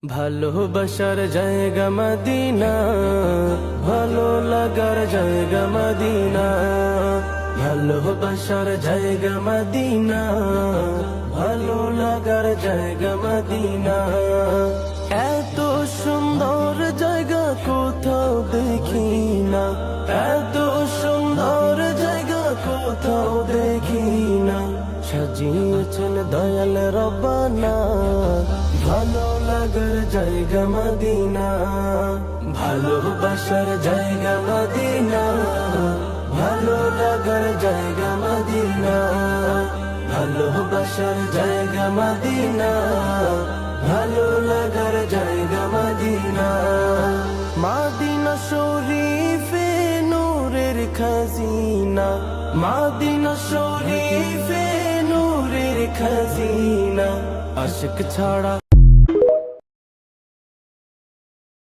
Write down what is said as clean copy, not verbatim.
ভালোবাসার জায়গা মদিনা, ভালো লাগার জায়গা মদিনা। ভালোবাসার জায়গা মদিনা, ভালো লাগার জায়গা মদিনা। এত সুন্দর জায়গা কোথাও দেখি না, এত সুন্দর জায়গা কোথাও দেখি না। সাজিয়েছেন দয়াল রব্বানা, ভালো লাগার জায়গা মদিনা। ভালোবাসার জায়গা মদিনা, ভালো লাগার জায়গা মদিনা। ভালোবাসার জায়গা মদিনা, ভালো লাগার জায়গা মদিনা। মদিনা শরীফে নূরের খাজিনা, মদিনা শরীফে নূরের খাজিনা। আশিক ছাড়া